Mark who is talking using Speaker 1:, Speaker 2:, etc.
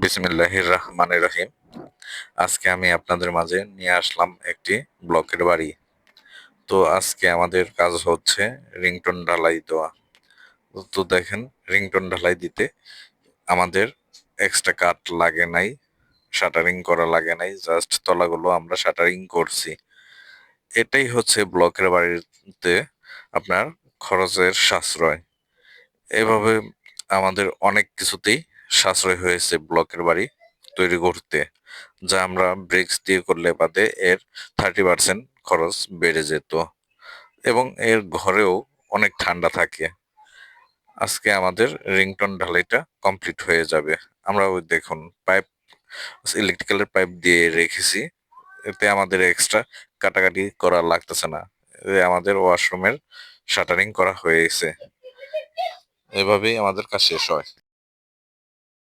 Speaker 1: বিসমিল্লাহির রহমানির রহিম। আজকে আমি আপনাদের মাঝে নিয়ে আসলাম একটি ব্লকের বাড়ি। তো আজকে আমাদের কাজ হচ্ছে রিংটোন ঢালাই দেওয়া। তো দেখেন, রিংটোন ঢালাই দিতে আমাদের এক্সট্রা কাঠ লাগে নাই, শাটারিং করা লাগে নাই, জাস্ট তলাগুলো আমরা শাটারিং করছি। এটাই হচ্ছে ব্লকের বাড়িতে আপনার খরচের সাশ্রয়। এভাবে আমাদের অনেক কিছুতেই সাশ্রয় হয়েছে ব্লকের বাড়ি তৈরি করতে, যা আমরা ব্রিক্স দিয়ে করলে বাদে এর 30% খরচ বেড়ে যেত এবং এর ঘরেও অনেক ঠান্ডা থাকে। আজকে আমাদের রিংটোন ঢালাইটা কমপ্লিট হয়ে যাবে। আমরা ওই দেখুন পাইপ, ইলেকট্রিক্যালের পাইপ দিয়ে রেখেছি, এতে আমাদের এক্সট্রা কাটাকাটি করা লাগতেছে না। আমাদের ওয়াশরুমের শাটারিং করা হয়েছে। এভাবেই আমাদের কাজ শেষ হয়।